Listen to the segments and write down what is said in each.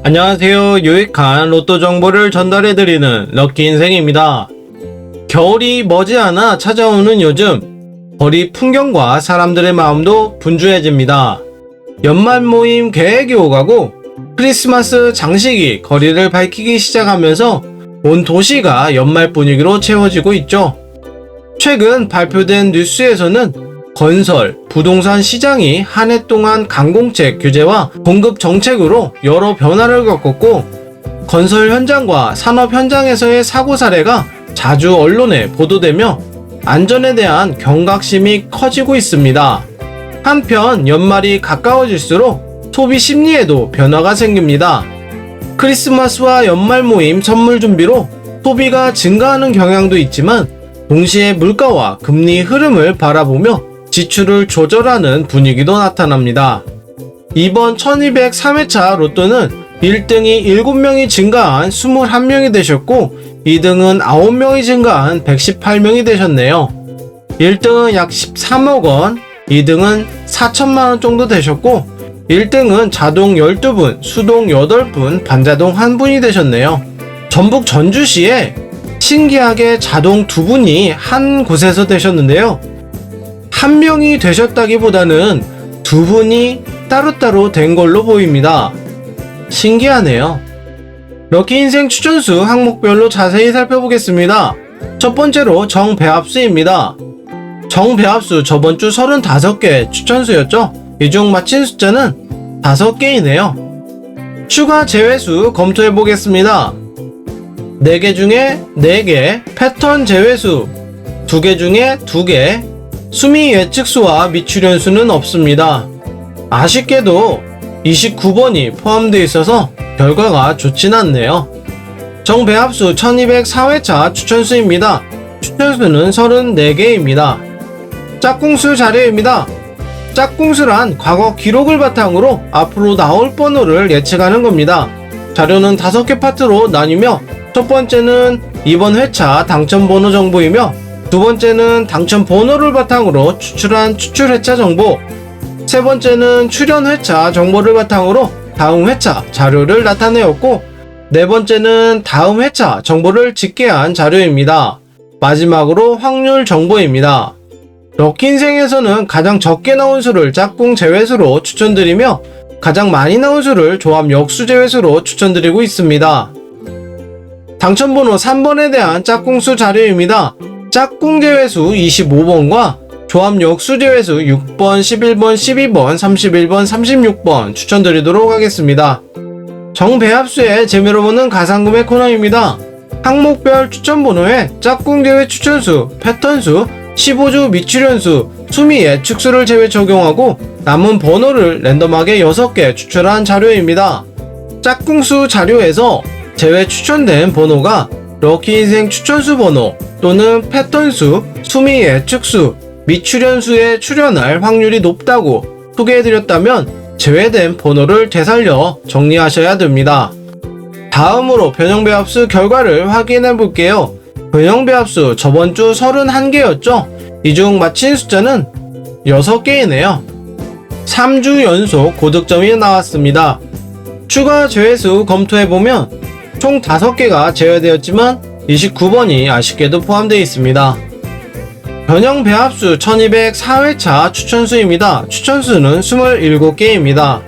안녕하세요. 유익한 로또 정보를 전달해드리는 럭키인생입니다. 겨울이 머지않아 찾아오는 요즘 거리 풍경과 사람들의 마음도 분주해집니다. 연말 모임 계획이 오가고 크리스마스 장식이 거리를 밝히기 시작하면서 온 도시가 연말 분위기로 채워지고 있죠. 최근 발표된 뉴스에서는 건설, 부동산 시장이 한 해 동안 강공책 규제와 공급 정책으로 여러 변화를 겪었고, 건설 현장과 산업 현장에서의 사고 사례가 자주 언론에 보도되며 안전에 대한 경각심이 커지고 있습니다. 한편 연말이 가까워질수록 소비 심리에도 변화가 생깁니다. 크리스마스와 연말 모임 선물 준비로 소비가 증가하는 경향도 있지만, 동시에 물가와 금리 흐름을 바라보며 지출을 조절하는 분위기도 나타납니다. 이번 1203회차 로또는 1등이 7명이 증가한 21명이 되셨고 2등은 9명이 증가한 118명이 되셨네요. 1등은 약 13억원, 2등은 4천만원 정도 되셨고 1등은 자동 12분, 수동 8분, 반자동 1분이 되셨네요. 전북 전주시에 신기하게 자동 2분이 한 곳에서 되셨는데요. 한 명이 되셨다기보다는 두 분이 따로따로 된 걸로 보입니다. 신기하네요. 럭키인생 추천수 항목별로 자세히 살펴보겠습니다. 첫 번째로 정배합수입니다. 정배합수 저번주 35개 추천수였죠. 이 중 맞힌 숫자는 5개이네요. 추가 제외수 검토해보겠습니다. 4개 중에 4개, 패턴 제외수 2개 중에 2개, 수미 예측수와 미출연수는 없습니다. 아쉽게도 29번이 포함되어 있어서 결과가 좋진 않네요. 정배합수 1204회차 추천수입니다. 추천수는 34개입니다. 짝꿍수 자료입니다. 짝꿍수란 과거 기록을 바탕으로 앞으로 나올 번호를 예측하는 겁니다. 자료는 5개 파트로 나뉘며 첫 번째는 이번 회차 당첨번호 정보이며 두 번째는 당첨 번호를 바탕으로 추출한 추출 회차 정보, 세 번째는 출연 회차 정보를 바탕으로 다음 회차 자료를 나타내었고, 네 번째는 다음 회차 정보를 집계한 자료입니다. 마지막으로 확률 정보입니다. 럭키인생에서는 가장 적게 나온 수를 짝꿍 제외수로 추천드리며 가장 많이 나온 수를 조합 역수 제외수로 추천드리고 있습니다. 당첨번호 3번에 대한 짝꿍수 자료입니다. 짝꿍 제외수 25번과 조합 역수 제외수 6번, 11번, 12번, 31번, 36번 추천드리도록 하겠습니다. 정배합수의 재미로 보는 가상금액 코너입니다. 항목별 추천번호에 짝꿍 제외 추천수, 패턴수, 15주 미출연수, 수미 예측수를 제외 적용하고 남은 번호를 랜덤하게 6개 추출한 자료입니다. 짝꿍수 자료에서 제외 추천된 번호가 럭키인생 추천수 번호 또는 패턴수, 수미 예측수, 미출연수에 출연할 확률이 높다고 소개해드렸다면 제외된 번호를 되살려 정리하셔야 됩니다. 다음으로 변형배합수 결과를 확인해 볼게요. 변형배합수 저번주 31개였죠? 이 중 맞힌 숫자는 6개이네요. 3주 연속 고득점이 나왔습니다. 추가 제외수 검토해보면 총 5개가 제외되었지만 29번이 아쉽게도 포함되어 있습니다. 변형배합수 1204회차 추천수입니다. 추천수는 27개입니다.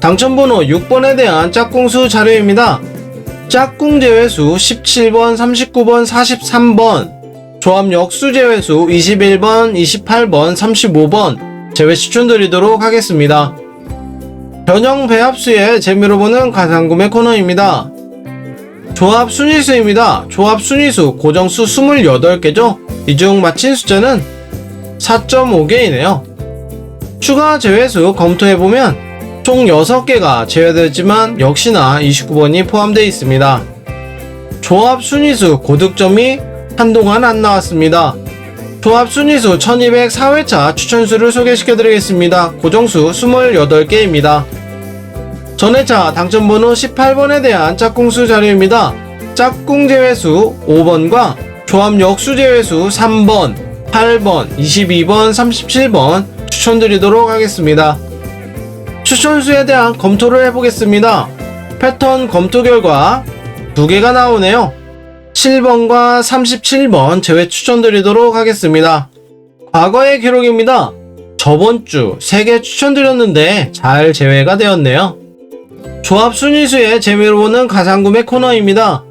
당첨번호 6번에 대한 짝꿍수 자료입니다. 짝꿍 제외수 17번, 39번, 43번, 조합 역수 제외수 21번, 28번, 35번 제외 추천드리도록 하겠습니다. 변형배합수의 재미로 보는 가상금액 코너입니다. 조합 순위수입니다. 조합 순위수 고정수 28개죠. 이 중 맞힌 숫자는 4.5개이네요. 추가 제외수 검토해보면 총 6개가 제외되었지만 역시나 29번이 포함되어 있습니다. 조합 순위수 고득점이 한동안 안 나왔습니다. 조합 순위수 1204회차 추천수를 소개시켜드리겠습니다. 고정수 28개입니다. 전회차 당첨번호 18번에 대한 짝꿍수 자료입니다. 짝꿍 제외수 5번과 조합 역수 제외수 3번, 8번, 22번, 37번 추천드리도록 하겠습니다. 추천수에 대한 검토를 해보겠습니다. 패턴 검토 결과 2개가 나오네요. 7번과 37번 제외 추천드리도록 하겠습니다. 과거의 기록입니다. 저번주 3개 추천드렸는데 잘 제외가 되었네요. 조합 순위수의 재미로 보는 가상구매 코너입니다.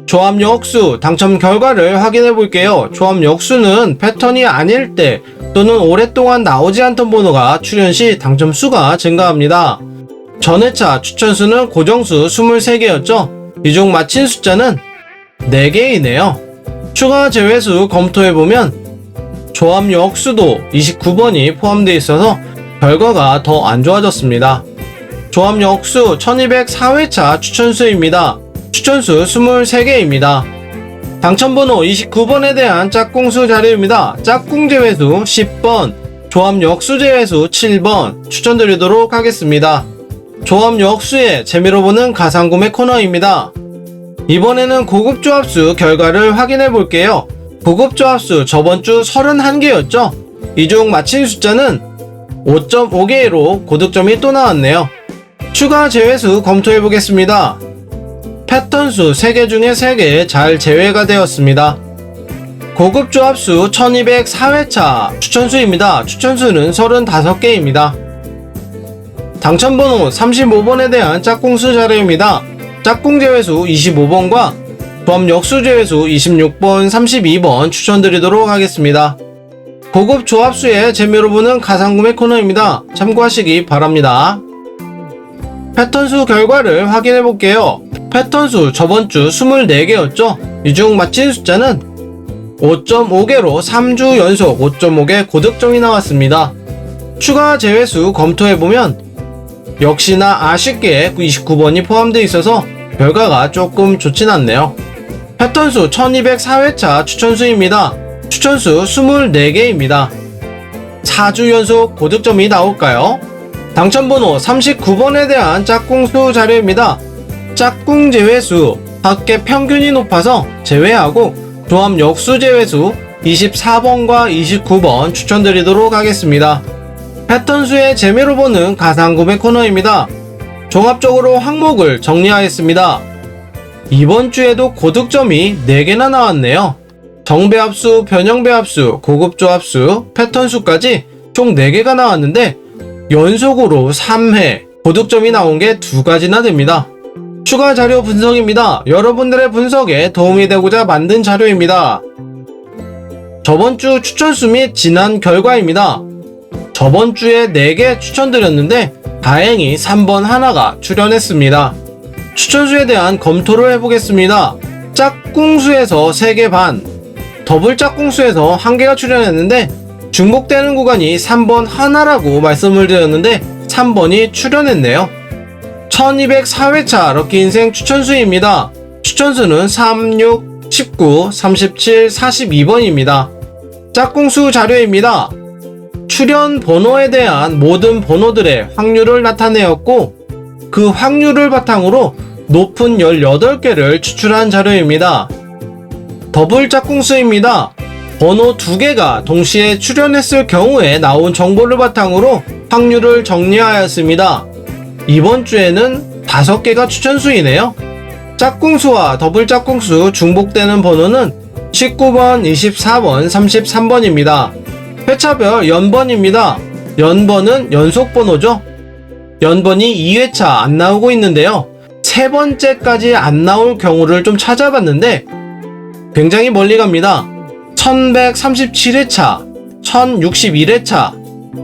조합 역수 당첨 결과를 확인해 볼게요. 조합 역수는 패턴이 아닐 때 또는 오랫동안 나오지 않던 번호가 출현 시 당첨 수가 증가합니다. 전회차 추천수는 고정수 23개였죠. 이 중 맞힌 숫자는 4개이네요. 추가 제외수 검토해보면 조합 역수도 29번이 포함되어 있어서 결과가 더 안 좋아졌습니다. 조합 역수 1204회차 추천수입니다. 추천수 23개입니다. 당첨번호 29번에 대한 짝꿍수 자료입니다. 짝꿍 제외수 10번, 조합 역수 제외수 7번 추천드리도록 하겠습니다. 조합 역수의 재미로 보는 가상구매 코너입니다. 이번에는 고급 조합수 결과를 확인해 볼게요. 고급 조합수 저번주 31개였죠? 이 중 맞힌 숫자는 5.5개로 고득점이 또 나왔네요. 추가 제외수 검토해 보겠습니다. 패턴수 3개 중에 3개 잘 제외가 되었습니다. 고급 조합수 1204회차 추천수입니다. 추천수는 35개입니다. 당첨번호 35번에 대한 짝꿍수 자료입니다. 짝꿍 제외수 25번과 조합 역수 제외수 26번, 32번 추천드리도록 하겠습니다. 고급 조합수의 재미로 보는 가상구매 코너입니다. 참고하시기 바랍니다. 패턴수 결과를 확인해 볼게요. 패턴수 저번주 24개였죠? 이 중 맞힌 숫자는 5.5개로 3주 연속 5.5개 고득점이 나왔습니다. 추가 제외수 검토해보면 역시나 아쉽게 29번이 포함되어 있어서 결과가 조금 좋진 않네요. 패턴수 1204회차 추천수입니다. 추천수 24개입니다. 4주 연속 고득점이 나올까요? 당첨번호 39번에 대한 짝꿍수 자료입니다. 짝꿍 제외수 합계 평균이 높아서 제외하고 조합 역수 제외수 24번과 29번 추천드리도록 하겠습니다. 패턴수의 재미로 보는 가상구매 코너입니다. 종합적으로 항목을 정리하였습니다. 이번 주에도 고득점이 4개나 나왔네요. 정배합수, 변형배합수, 고급조합수, 패턴수까지 총 4개가 나왔는데 연속으로 3회 고득점이 나온 게 2가지나 됩니다. 추가 자료 분석입니다. 여러분들의 분석에 도움이 되고자 만든 자료입니다. 저번주 추천수 및 지난 결과입니다. 저번주에 4개 추천드렸는데 다행히 3번 하나가 출연했습니다. 추천수에 대한 검토를 해보겠습니다. 짝꿍수에서 3개 반, 더블 짝꿍수에서 1개가 출연했는데 중복되는 구간이 3번 하나라고 말씀을 드렸는데 3번이 출연했네요. 1204회차 럭키인생 추천수입니다. 추천수는 36, 19, 37, 42번입니다. 짝꿍수 자료입니다. 출연 번호에 대한 모든 번호들의 확률을 나타내었고 그 확률을 바탕으로 높은 18개를 추출한 자료입니다. 더블 짝꿍수입니다. 번호 2개가 동시에 출연했을 경우에 나온 정보를 바탕으로 확률을 정리하였습니다. 이번 주에는 5개가 추천수이네요. 짝꿍수와 더블 짝꿍수 중복되는 번호는 19번, 24번, 33번입니다. 회차별 연번입니다. 연번은 연속 번호죠. 연번이 2회차 안 나오고 있는데요. 3번째까지 안 나올 경우를 좀 찾아봤는데 굉장히 멀리 갑니다. 1137회차, 1061회차,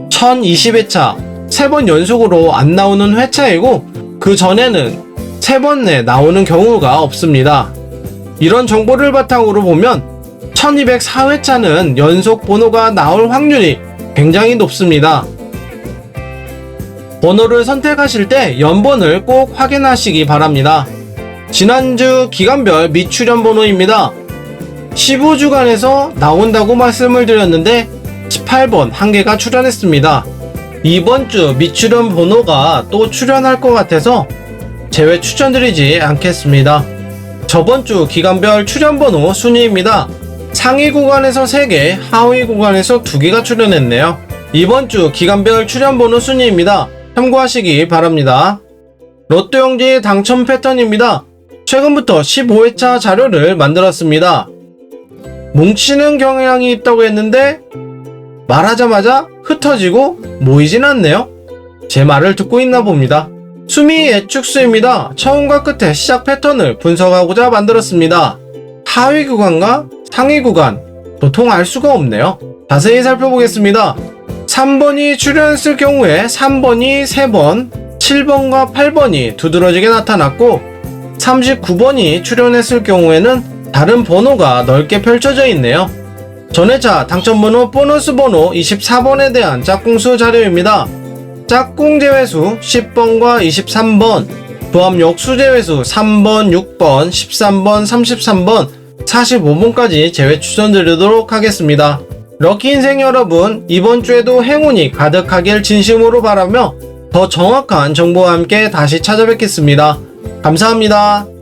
1020회차 3번 연속으로 안 나오는 회차이고 그 전에는 3번 내 나오는 경우가 없습니다. 이런 정보를 바탕으로 보면 1204회차는 연속 번호가 나올 확률이 굉장히 높습니다. 번호를 선택하실 때 연번을 꼭 확인하시기 바랍니다. 지난주 기간별 미출연 번호입니다. 15주간에서 나온다고 말씀을 드렸는데 18번 1개가 출연했습니다. 이번 주 미출연 번호가 또 출연할 것 같아서 제외 추천드리지 않겠습니다. 저번 주 기간별 출연 번호 순위입니다. 상위 구간에서 3개, 하위 구간에서 2개가 출연했네요. 이번 주 기간별 출연 번호 순위입니다. 참고하시기 바랍니다. 로또 영지 당첨 패턴입니다. 최근부터 15회차 자료를 만들었습니다. 뭉치는 경향이 있다고 했는데 말하자마자 흩어지고 모이진 않네요. 제 말을 듣고 있나 봅니다. 수미 예측수입니다. 처음과 끝의 시작 패턴을 분석하고자 만들었습니다. 하위 구간과 상위 구간, 도통 알 수가 없네요. 자세히 살펴보겠습니다. 3번이 출연했을 경우에 3번이 3번, 7번과 8번이 두드러지게 나타났고 39번이 출연했을 경우에는 다른 번호가 넓게 펼쳐져 있네요. 전회차 당첨번호 보너스 번호 24번에 대한 짝꿍수 자료입니다. 짝꿍 제외수 10번과 23번, 조합 역수 제외수 3번, 6번, 13번, 33번, 45번까지 제외 추천드리도록 하겠습니다. 럭키 인생 여러분, 이번 주에도 행운이 가득하길 진심으로 바라며 더 정확한 정보와 함께 다시 찾아뵙겠습니다. 감사합니다.